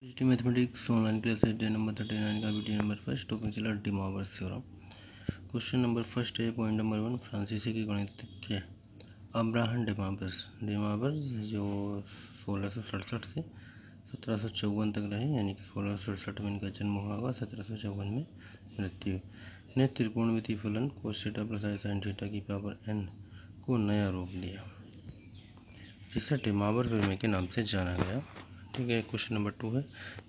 History mathematics online classes day number 39 का video number first topic चला De Moivre's theorem. Question number first है, point number 1, फ्रांसीसी की गणितज्ञ अब्राहम डेमावर्स जो 1667 से 1754 तक रहे, यानी कि 1667 में इनका जन्म हुआ होगा, 1754 में मृत्यु, ने त्रिकोणमितीय फलन कोस theta plus i sine theta की पावर n को नया रूप दिया, जिसे डेमावर्स प्रमेय के नाम से जाना गया। ठीक है। क्वेश्चन नंबर 2 है,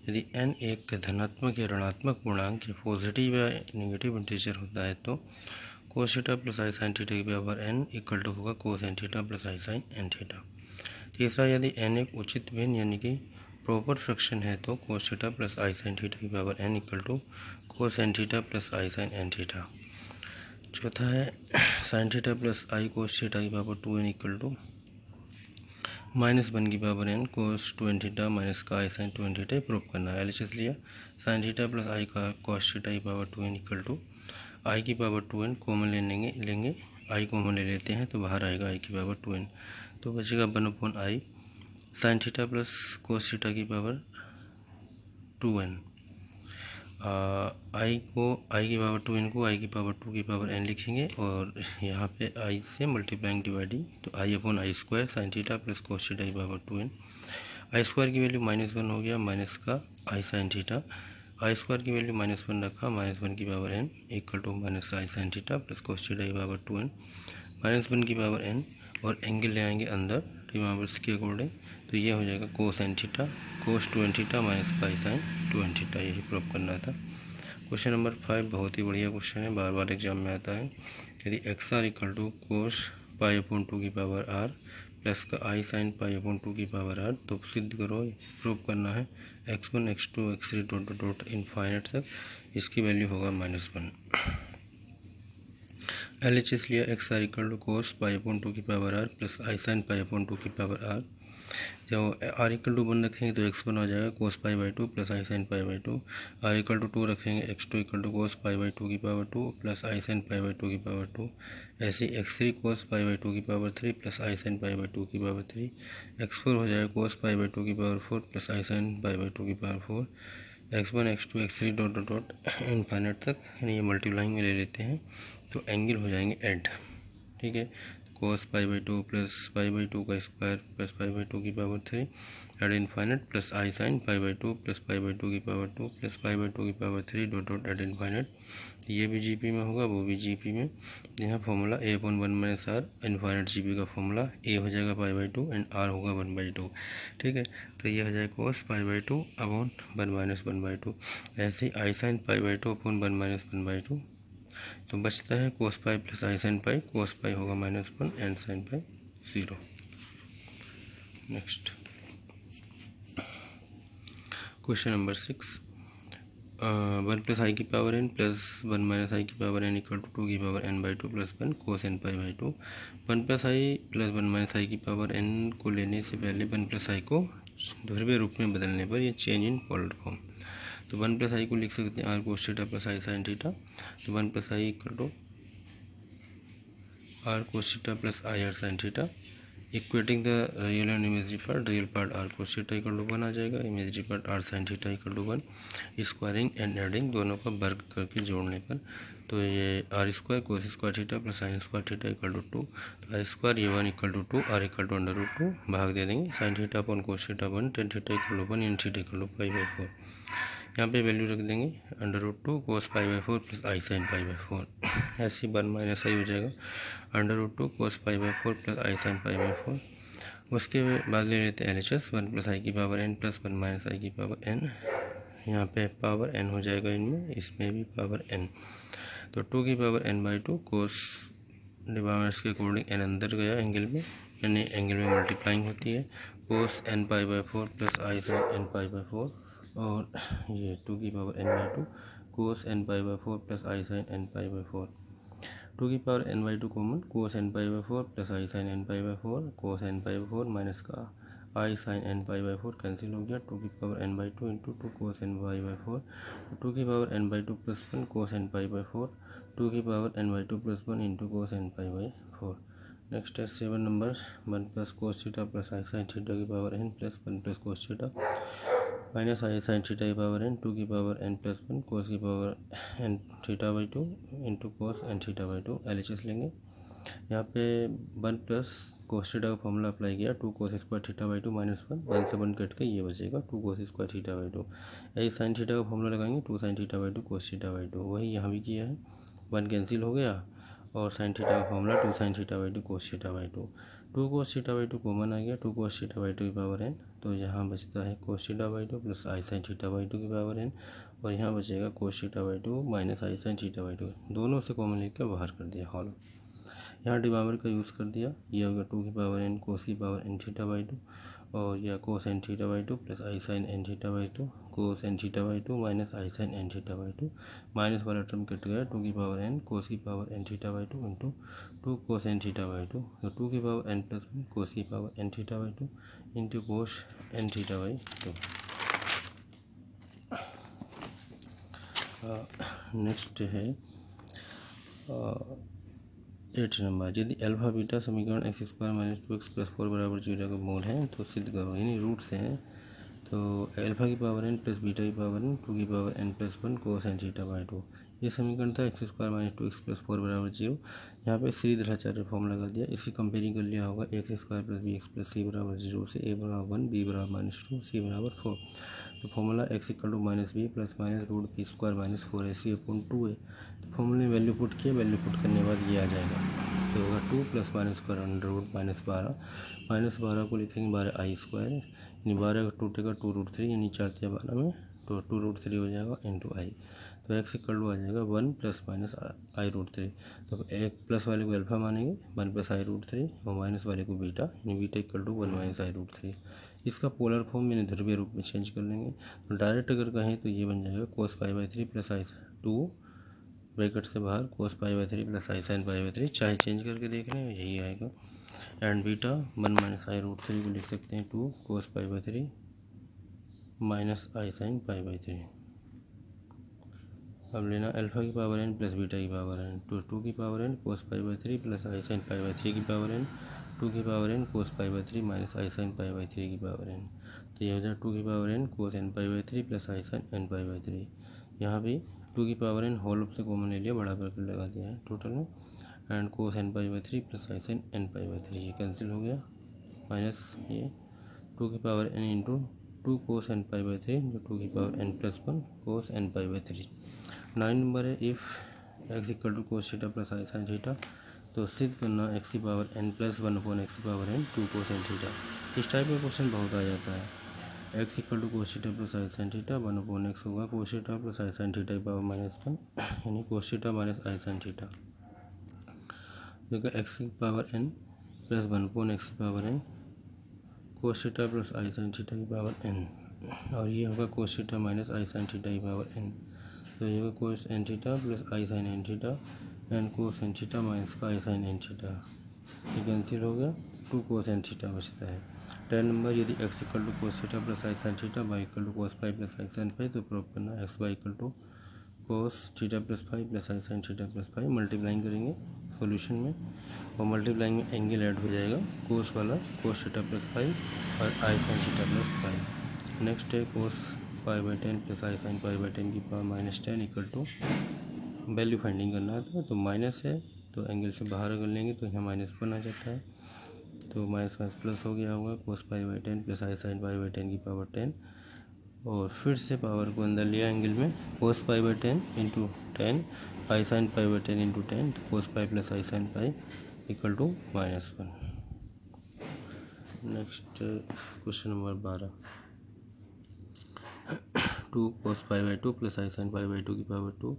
यदि n एक धनात्मक या ऋणात्मक पूर्णांक या पॉजिटिव या नेगेटिव इंटीजर होता है तो cos theta plus i sine theta की पावर n इक्वल टू होगा कोस n theta plus i sine n theta. तीसरा, यदि n एक उचित भिन्न यानी कि प्रॉपर फ्रैक्शन है तो cos theta plus i sine theta की power n equal to cos n theta plus i sine n theta. चौथा है, sine theta plus i cos theta की पावर 2n इक्वल टू -1 की power n cos 2n theta minus का i sign 2n theta prove करना है। LHS लिया, sign theta plus आई का cos theta की पावर 2n इक्वल टू आई की power 2n common लेंगे आई कॉमन ले लेते हैं तो बाहर आएगा आई की पावर 2n, तो बचेगा 1/i sign theta plus cos theta की पावर 2n। आई की पावर 2n को आई की पावर 2 की पावर n लिखेंगे और यहाँ पे आई से मल्टीप्लाइंग डिवाइडिंग, तो i upon i square sine theta plus cos theta की पावर 2n। आई स्क्वायर की वैल्यू -1 हो गया, माइनस का i sine theta, i square की वैल्यू -1 रखा, -1 की power n equal to minus i sine theta plus cos theta की power 2n, -1 की पावर n, और एंगल ले आएंगे अंदर डेमावर्स के अकॉर्डिंग, तो ये हो जाएगा cos n theta cos 2n theta minus pi sine 2n theta, यही प्रूव करना था। क्वेश्चन नंबर 5 बहुत ही बढ़िया क्वेश्चन है, बार बार एग्जाम में आता है। यदि x r equal to cos pi upon 2 की पावर आर प्लस का आई साइन पाई अपॉन 2 की पावर आर, तो सिद्ध करो, प्रूव करना है x1 x2 x3 dot dot infinite तक इसकी वैल्यू होगा -1। एलएचएस लिया, x r equal to cos pi upon 2 की power r plus i sine pi upon 2 की पावर आर। जब आर इक्वल टू 1 रखेंगे तो x1 हो जाएगा cos pi by 2 plus i sine pi by 2। R equal to 2 रखेंगे x2 equal to cos pi by 2 की power 2 plus i sine pi by 2 की power 2। ऐसे x3 कोस पाई बाई 2 की power 3 plus i sine pi by 2 की power 3। x4 हो जाएगा cos pi by 2 की power 4 plus i sine pi by 2 की power 4। x1 x2 x3 dot dot dot infinite तक, यानी ये मल्टीप्लाइंग में ले लेते हैं तो एंगल हो जाएंगे ऐड। ठीक है, cos pi by 2 plus pi by 2 का स्क्वायर प्लस पाई बाई 2 की power 3 ad infinite plus i sine pi by 2 plus pi by 2 की पावर 2 प्लस पाई बाई 2 की power 3 dot dot ad infinite. ये भी GP में होगा, वो भी जीपी में। यहाँ formula a upon 1 minus r, infinite GP का फॉर्मूला a हो जाएगा पाई बाई 2 एंड r होगा 1/2। ठीक है, तो ये हो जाएगा cos pi by 2 upon 1 minus 1/2। ऐसे ही i sine pi by 2 upon 1 minus 1/2, तो बचता है cos pi plus i sine pi, cos pi होगा -1 and sine pi 0। Next question number 6, 1 plus i की power n plus 1 minus i की power n equal to 2 की power n/2 plus 1 cos n pi by 2। 1 plus i plus 1 minus i की power n को लेने से पहले 1 plus आई को ध्रुवीय रूप में बदलने पर ये चेंज इन पोलर फॉर्म, तो 1 प्लस आई को लिख सकते हैं r cos theta plus i sine theta, तो 1 plus i equal to r cos theta plus i r sine theta, equating the real and imagery part, real part r cos theta equal to 1 आ जाएगा, imagery part r sine theta equal to 1, squaring and adding दोनों का वर्ग करके जोड़ने पर, तो ये r square cos square theta plus sine square theta equal to 2, तो आर स्क्वायर ये 1 equal to 2, r equal to √2, भाग दे देंगे sine theta upon cos theta 1, tan theta equal to 1, n theta equal to pi by 4। यहाँ पे value रख देंगे √2 cos pi by 4 plus i sine pi by 4। ऐसे 1 minus i हो जाएगा √2 cos pi by 4 plus i sine pi by 4। उसके बाद ले लेते हैं एलएचएस, 1 प्लस आई की power n plus 1 minus i की पावर n, यहाँ पे पावर n हो जाएगा इनमें, इसमें भी पावर n, तो 2 की पावर n/2 कोस डिवाइडर्स के अकॉर्डिंग n अंदर गया एंगल में, यानी एंगल में मल्टीप्लाइंग होती है, cos n pi by 4 plus i sine n pi by 4, और ये 2 की power n/2 cos n pi by 4 plus i sine n pi by 4। 2 की power n/2 common, cos n pi by 4 plus i sine n pi by 4, cos n pi by 4 minus का i sine n pi by 4 cancel हो गया, 2 की power n/2 into 2 cos n pi by 4, 2 की power n/2 plus 1 cos n pi by 4, 2 की power n/2 plus 1 into cos n pi by 4। Next है 7 number, 1 plus cos theta plus i sine theta की power n plus 1 plus cos theta, minus i sine theta की power n, 2 की power n plus 1 cos की power n theta by 2 into cos n theta by 2 LHS लेंगे। यहाँ पे 1 plus cos theta का formula apply किया, 2 कोस square theta by 2 minus 1 से 1 cut के ये बचेगा 2 कोस स्क्वायर थीटा बाई 2। यही साइन थीटा का फॉर्मूला लगाएंगे, 2 sine theta by 2 cos theta by 2, वही यहाँ भी किया है। 1 कैंसिल हो गया और साइन थीटा का formula 2 sine theta by 2 cos theta by 2। 2 cos theta by 2 common आ गया, 2 कोस थीटा बाई 2 की पावर n, तो यहाँ बचता है कोस theta by 2 plus i sine theta by 2 की पावर n, और यहाँ बचेगा कोस theta by 2 minus i sine theta by 2, दोनों से कॉमन लेकर बाहर कर दिया हॉल। यहाँ डिवाइडर का यूज़ कर दिया, ये होगा 2 की पावर n कोस की पावर n थीटा बाई 2, और यह cos n theta by 2 plus i sine n theta by 2 cos n theta by 2 minus i sine n theta by 2, minus वाला टर्म कट गया, 2 की पावर n कोस की power n theta by 2 into 2 cos n theta by 2, तो 2 की power n plus 1 cos की power n theta by 2 into cos n theta by 2। Next है 8 number, यदि alpha beta समीकरण x square minus 2x plus 4 बराबर 0 का मूल है तो सिद्ध करो, यानी रूट से हैं। तो अल्फा की पावर n प्लस बीटा की पावर n 2 की power n plus 1 cos n theta by 2, ये समीकरण था x square minus 2x plus 4 बराबर 0। यहाँ पे श्रीधराचार्य फॉर्म लगा दिया, इसकी कंपेयरिंग कर लिया होगा x square plus b x plus c बराबर 0 से a बराबर 1 b बराबर माइनस 2 c बराबर 4। तो formula x equal to minus b plus minus root b square minus 4ac upon 2a। तो फॉर्मूले में वैल्यू पुट किया, वैल्यू पुट करने के बाद ये आ जाएगा, तो होगा 2 plus minus square under root minus 12 को लिखेंगे 12 आई स्क्वायर, यानी 12 का टूटेगा 2 रूट 3, यानी 4 या 12 में तो 2 रूट 3 हो जाएगा इंटू आई। तो एक्स इक्वल टू आ जाएगा 1 प्लस माइनस आई रूट 3। तो एक प्लस वाले को अल्फा मानेंगे 1 प्लस आई रूट 3, और माइनस वाले को बीटा, यानी beta equal to 1 minus i root 3। इसका पोलर फॉर्म मैंने ध्रुवीय रूप में चेंज कर लेंगे, तो डायरेक्ट अगर कहें तो ये बन जाएगा cos pi by 3 plus i 2 bracket से बाहर cos pi by 3 plus i sine pi by 3, चाहे चेंज करके देख लें यही आएगा। And beta 1 minus i root 3 को लिख सकते हैं 2 cos pi by 3 minus i sine pi by 3। अब लेना अल्फा की पावर n प्लस बीटा की पावर n, तो 2 की power n cos pi by 3 plus i sine pi by 3 की पावर n, 2 की power n cos pi by 3 minus i sine pi by 3 की power n। तो ये हो जाए 2 की power n cos n pi by 3 plus i sine n pi by 3। यहाँ भी 2 की पावर n होल से कॉमन ले लिया, बड़ा करके लगा दिया है टोटल में, and cos n pi by 3 plus i sine n pi by 3, ये कैंसिल हो गया, माइनस ये 2 की power n into 2 cos n pi by 3 जो 2 की power n plus 1 cos n pi by 3। 9 नंबर है if x equal to cos theta plus i sine theta, तो सिद्ध करना एक्स की power n plus 1 upon x की power n 2 cos n theta. इस टाइप में क्वेश्चन बहुत आ जाता है। X equal to cos theta plus i sine theta 1 upon x होगा cos theta plus i sine theta की पावर माइनस 1, यानी cos theta minus i sine theta, जो एक्स की power n plus 1 upon x की power n cos theta plus i sine theta की power n, और ये होगा cos theta minus i sine theta की पावर n। तो ये होगा cos n theta plus i sine n theta and cos n theta minus का i sine n theta, ये कैंसिल हो गया, 2 कोस n थीटा बचता है। 10 नंबर, यदि x equal to cos theta plus i sine theta y equal to cos five plus i sine five, तो prove करना x y equal to cos theta plus 5 plus i sine theta plus 5, multiplying करेंगे solution में, और multiplying में angle add हो जाएगा, कोस वाला कोस theta plus 5 और i sine theta plus 5। Next है cos pi by 10 plus i sine pi by 10 की power minus 10 equal to, value finding करना था, तो माइनस है तो एंगल से बाहर अगर लेंगे तो यहाँ माइनस 1 आ जाता है, तो माइनस माइनस प्लस हो गया होगा cos pi by 10 plus i sine pi by 10 की पावर 10, और फिर से पावर को अंदर लिया एंगल में, cos pi by 10 into 10 i sine pi by 10 into 10, तो cos pi plus i sine pi equal to minus 1। Next question number 12, 2 cos pi by 2 plus i sine pi by 2 की power 2,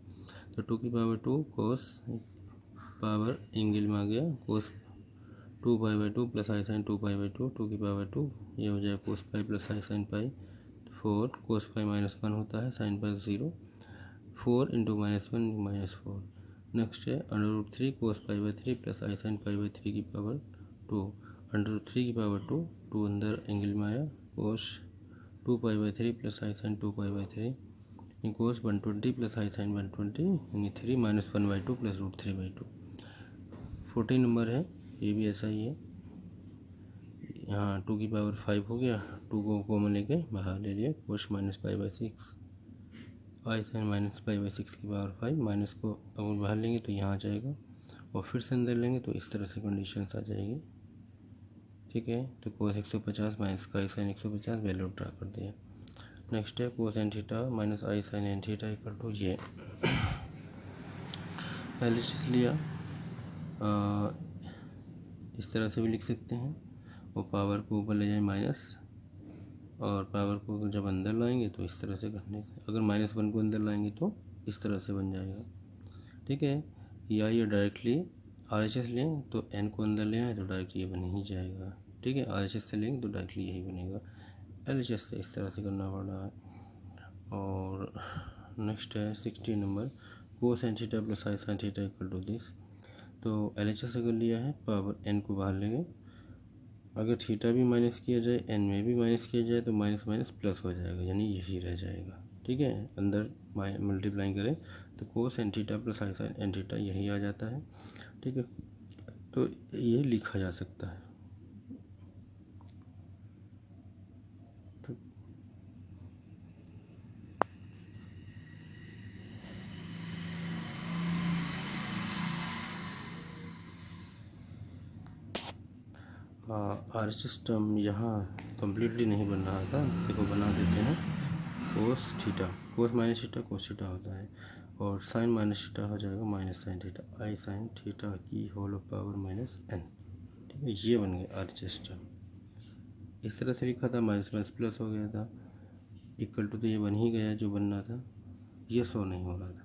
तो 2 की power 2 कोस power angle में आ गया cos 2 pi by 2 plus i sine 2 pi by 2, 2 की power 2, ये हो जाएगा cos pi plus i sine pi 4, cos pi minus 1 होता है, sine pi 0, 4 into minus 1 minus 4। Next है under root 3 cos pi by 3 plus i sine pi by 3 की power 2, under root 3 की power 2, 2 अंदर एंगल में आया, cos 2 pi by 3 plus i sine 2 pi by 3, cos 120 plus i sine 120, यानी 3 minus 1 by 2 plus root 3 by 2। 14 number है, ये भी ऐसा ही है, यहाँ 2⁵ हो गया, 2 को कॉमन लेके बाहर ले लिया, कोस -π/6 आई साइन -π/6 माइनस को अगर बाहर लेंगे तो यहाँ आ जाएगा और फिर से अंदर लेंगे तो इस तरह से कंडीशंस आ जाएगी। ठीक है, तो कोस 150 माइनस का आई साइन 150 वैल्यू ड्रा कर दिया। नेक्स्ट है cos n theta minus i sine n theta equal to ये LHS लिया, इस तरह से भी लिख सकते हैं और पावर को ऊपर ले जाए माइनस, और पावर को जब अंदर लाएंगे तो इस तरह से करने से, अगर -1 को अंदर लाएंगे तो इस तरह से बन जाएगा। ठीक है, या ये डायरेक्टली RHS लें तो n को अंदर ले आए तो डायरेक्टली ये बन ही जाएगा। ठीक है, RHS से लेंगे तो डायरेक्टली यही बनेगा, LHS से इस तरह से करना पड़ रहा है। और नेक्स्ट है 16 number, cos n theta plus i sine theta equal to this. तो LHS अगर लिया है, पावर n को बाहर लेंगे, अगर थीटा भी माइनस किया जाए, n में भी माइनस किया जाए तो माइनस माइनस प्लस हो जाएगा, यानी यही रह जाएगा। ठीक है, अंदर मल्टीप्लाई करें तो कोस n theta plus i sine n theta यही आ जाता है। ठीक है, तो ये लिखा जा सकता है। RHS टर्म यहाँ कम्प्लीटली नहीं बन रहा था, देखो बना देते हैं। कोस थीटा, कोस माइनस थीटा कोस थीटा होता है, और साइन माइनस थीटा हो जाएगा माइनस साइन थीटा, आई साइन थीटा की होल पावर माइनस n। ठीक है, ये बन गया RHS टर्म। इस तरह से लिखा था, माइनस माइनस प्लस हो गया था, इक्वल टू तो ये बन ही गया जो बनना था, ये शो नहीं हो रहा था।